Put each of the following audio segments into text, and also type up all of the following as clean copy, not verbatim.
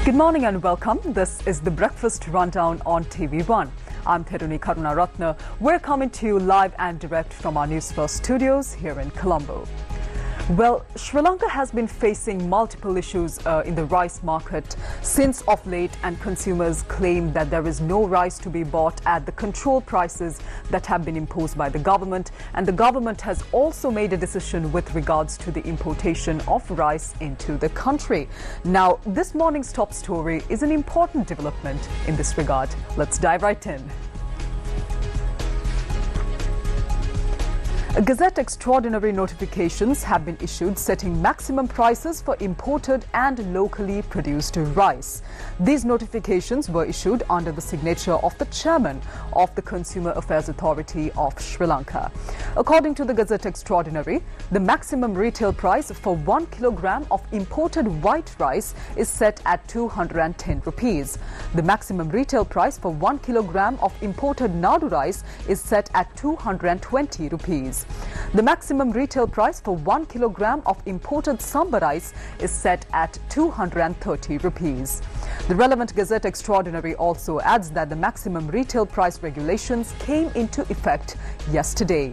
Good morning and welcome. This is the Breakfast Rundown on TV1. I'm Theruni Karunaratne. We're coming to you live and direct from our Newsfirst studios here in Colombo. Well, Sri Lanka has been facing multiple issues in the rice market since of late, and consumers claim that there is no rice to be bought at the control prices that have been imposed by the government. And the government has also made a decision with regards to the importation of rice into the country. Now, this morning's top story is an important development in this regard. Let's dive right in. Gazette extraordinary notifications have been issued setting maximum prices for imported and locally produced rice. These notifications were issued under the signature of the chairman of the Consumer Affairs Authority of Sri Lanka. According to the Gazette extraordinary, the maximum retail price for 1 kilogram of imported white rice is set at 210 rupees. The maximum retail price for 1 kilogram of imported Nadu rice is set at 220 rupees. The maximum retail price for 1 kilogram of imported Samba rice is set at 230 rupees. The relevant Gazette extraordinary also adds that the maximum retail price regulations came into effect yesterday.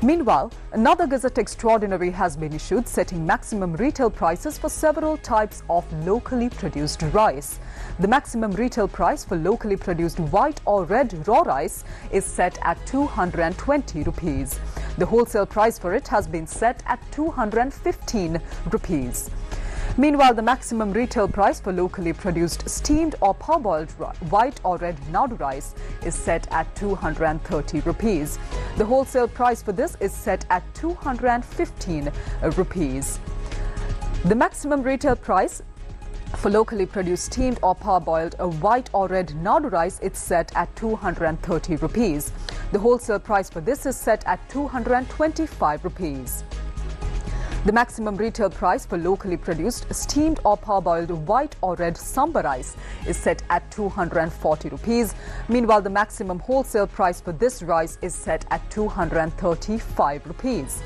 Meanwhile, another Gazette extraordinary has been issued setting maximum retail prices for several types of locally produced rice. The maximum retail price for locally produced white or red raw rice is set at 220 rupees. The wholesale price for it has been set at 215 rupees. Meanwhile, the maximum retail price for locally produced steamed or parboiled white or red Nadu rice is set at 230 rupees. The wholesale price for this is set at 215 rupees. The maximum retail price for locally produced steamed or parboiled white or red Nadu rice is set at 230 rupees. The wholesale price for this is set at 225 rupees. The maximum retail price for locally produced steamed or parboiled white or red Samba rice is set at 240 rupees. Meanwhile, the maximum wholesale price for this rice is set at 235 rupees.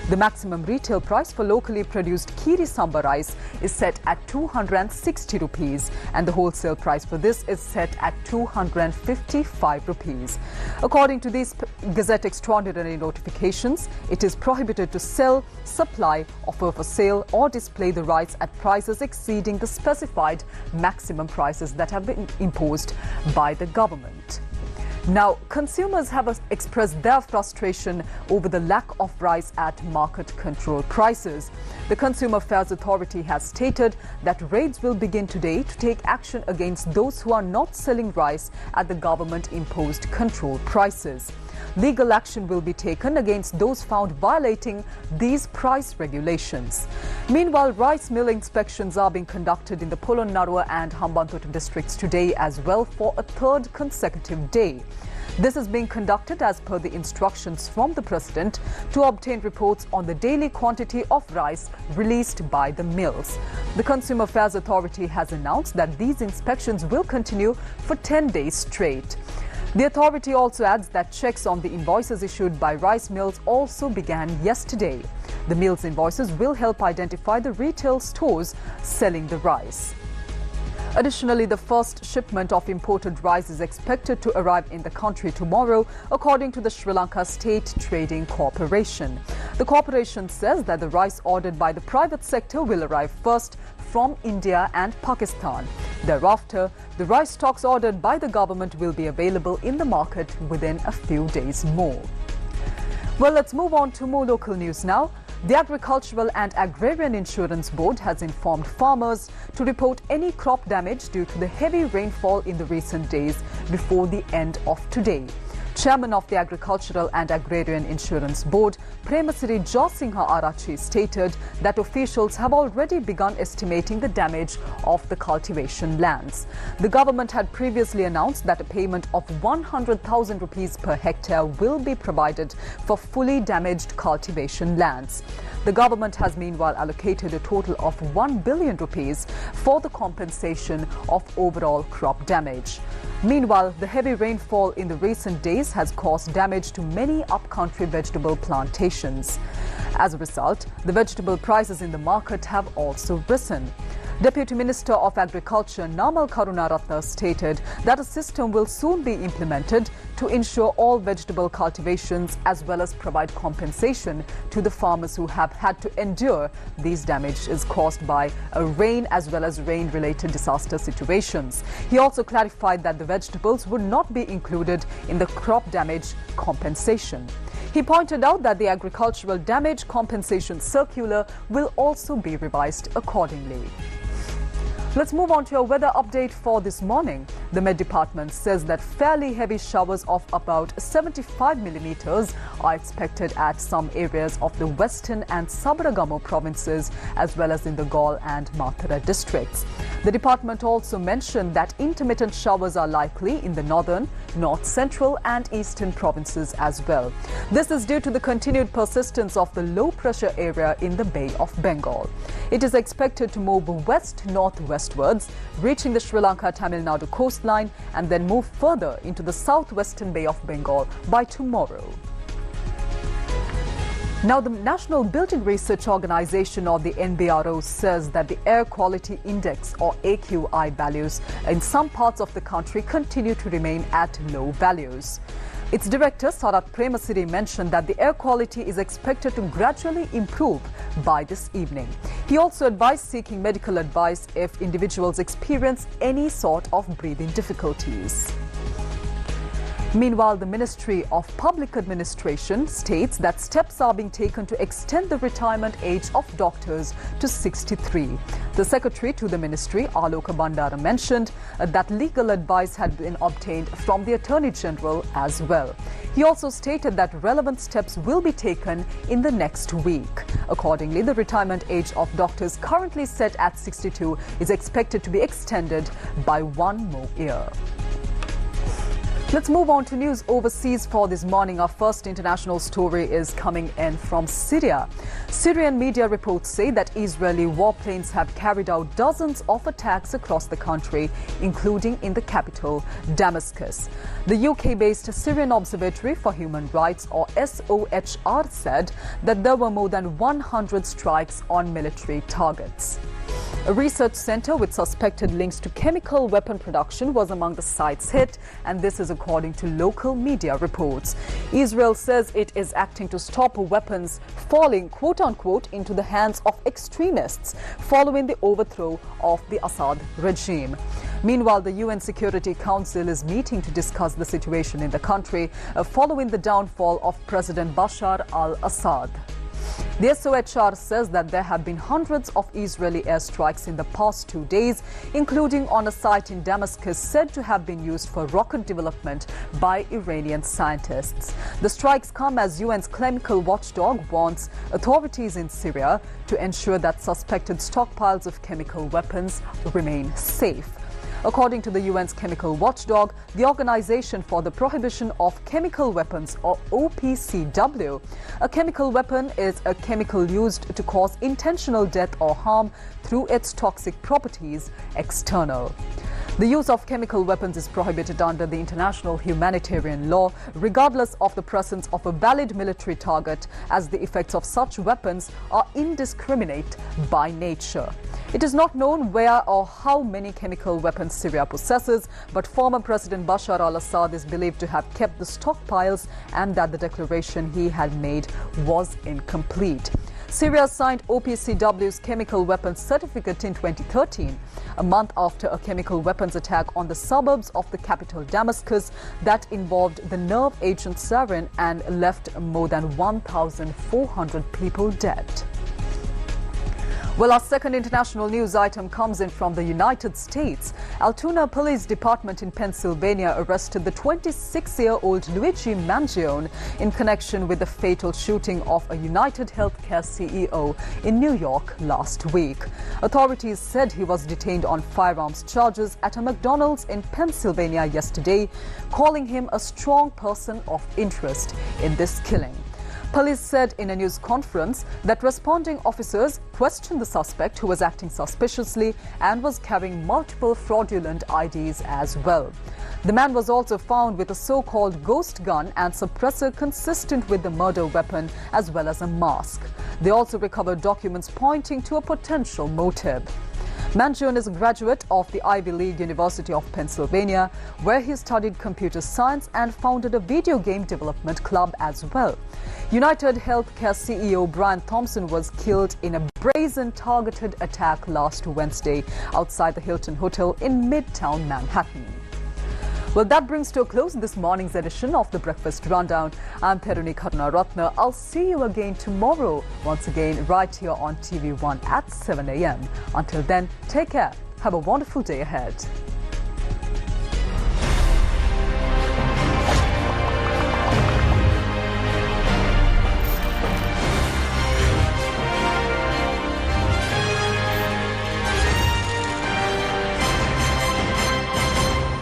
The maximum retail price for locally produced Kiri Samba rice is set at 260 rupees, and the wholesale price for this is set at 255 rupees. According to these Gazette extraordinary notifications, it is prohibited to sell, supply, offer for sale or display the rice at prices exceeding the specified maximum prices that have been imposed by the government. Now, consumers have expressed their frustration over the lack of rice at market control prices. The Consumer Affairs Authority has stated that raids will begin today to take action against those who are not selling rice at the government-imposed control prices. Legal action will be taken against those found violating these price regulations. Meanwhile, rice mill inspections are being conducted in the Polonnaruwa and Hambantota districts today as well for a third consecutive day. This is being conducted as per the instructions from the President to obtain reports on the daily quantity of rice released by the mills. The Consumer Affairs Authority has announced that these inspections will continue for 10 days straight. The authority also adds that checks on the invoices issued by rice mills also began yesterday. The mills' invoices will help identify the retail stores selling the rice. Additionally, the first shipment of imported rice is expected to arrive in the country tomorrow, according to the Sri Lanka State Trading Corporation. The corporation says that the rice ordered by the private sector will arrive first from India and Pakistan. Thereafter, the rice stocks ordered by the government will be available in the market within a few days more. Well, let's move on to more local news now. The Agricultural and Agrarian Insurance Board has informed farmers to report any crop damage due to the heavy rainfall in the recent days before the end of today. Chairman of the Agricultural and Agrarian Insurance Board, Premasiri Jasingha Arachi, stated that officials have already begun estimating the damage of the cultivation lands. The government had previously announced that a payment of 100,000 rupees per hectare will be provided for fully damaged cultivation lands. The government has meanwhile allocated a total of 1 billion rupees for the compensation of overall crop damage. Meanwhile, the heavy rainfall in the recent days has caused damage to many upcountry vegetable plantations. As a result, the vegetable prices in the market have also risen. Deputy Minister of Agriculture Namal Karunaratne stated that a system will soon be implemented to ensure all vegetable cultivations as well as provide compensation to the farmers who have had to endure these damages caused by rain as well as rain-related disaster situations. He also clarified that the vegetables would not be included in the crop damage compensation. He pointed out that the agricultural damage compensation circular will also be revised accordingly. Let's move on to a weather update for this morning. The Met Department says that fairly heavy showers of about 75 millimeters are expected at some areas of the western and Sabaragamu provinces as well as in the Gaul and Mathura districts. The department also mentioned that intermittent showers are likely in the northern, north central and eastern provinces as well. This is due to the continued persistence of the low pressure area in the Bay of Bengal. It is expected to move west-northwestwards, reaching the Sri Lanka-Tamil Nadu coastline and then move further into the southwestern Bay of Bengal by tomorrow. Now, the National Building Research Organization, or the NBRO, says that the Air Quality Index, or AQI, values in some parts of the country continue to remain at low values. Its director, Sarat Premasiri, mentioned that the air quality is expected to gradually improve by this evening. He also advised seeking medical advice if individuals experience any sort of breathing difficulties. Meanwhile, the Ministry of Public Administration states that steps are being taken to extend the retirement age of doctors to 63. The secretary to the ministry, Aloka Bandara, mentioned that legal advice had been obtained from the Attorney General as well. He also stated that relevant steps will be taken in the next week. Accordingly, the retirement age of doctors currently set at 62 is expected to be extended by 1 more year. Let's move on to news overseas for this morning. Our first international story is coming in from Syria. Syrian media reports say that Israeli warplanes have carried out dozens of attacks across the country, including in the capital, Damascus. The UK-based Syrian Observatory for Human Rights, or SOHR, said that there were more than 100 strikes on military targets. A research center with suspected links to chemical weapon production was among the sites hit, and this is according to local media reports. Israel says it is acting to stop weapons falling, quote-unquote, into the hands of extremists following the overthrow of the Assad regime. Meanwhile, the UN Security Council is meeting to discuss the situation in the country following the downfall of President Bashar al-Assad. The SOHR says that there have been hundreds of Israeli airstrikes in the past 2 days, including on a site in Damascus said to have been used for rocket development by Iranian scientists. The strikes come as UN's chemical watchdog wants authorities in Syria to ensure that suspected stockpiles of chemical weapons remain safe. According to the UN's chemical watchdog, the Organization for the Prohibition of Chemical Weapons, or OPCW, a chemical weapon is a chemical used to cause intentional death or harm through its toxic properties external. The use of chemical weapons is prohibited under the international humanitarian law, regardless of the presence of a valid military target, as the effects of such weapons are indiscriminate by nature. It is not known where or how many chemical weapons Syria possesses, but former President Bashar al-Assad is believed to have kept the stockpiles and that the declaration he had made was incomplete. Syria signed OPCW's chemical weapons certificate in 2013, a month after a chemical weapons attack on the suburbs of the capital Damascus that involved the nerve agent sarin and left more than 1,400 people dead. Well, our second international news item comes in from the United States. Altoona Police Department in Pennsylvania arrested the 26-year-old Luigi Mangione in connection with the fatal shooting of a United Healthcare CEO in New York last week. Authorities said he was detained on firearms charges at a McDonald's in Pennsylvania yesterday, calling him a strong person of interest in this killing. Police said in a news conference that responding officers questioned the suspect, who was acting suspiciously and was carrying multiple fraudulent IDs as well. The man was also found with a so-called ghost gun and suppressor consistent with the murder weapon, as well as a mask. They also recovered documents pointing to a potential motive. Mangione is a graduate of the Ivy League University of Pennsylvania, where he studied computer science and founded a video game development club as well. United Healthcare CEO Brian Thompson was killed in a brazen targeted attack last Wednesday outside the Hilton Hotel in Midtown Manhattan. Well, that brings to a close this morning's edition of the Breakfast Rundown. I'm Peruni Karnaratna. I'll see you again tomorrow, once again right here on TV1 at 7 a.m. Until then, take care. Have a wonderful day ahead.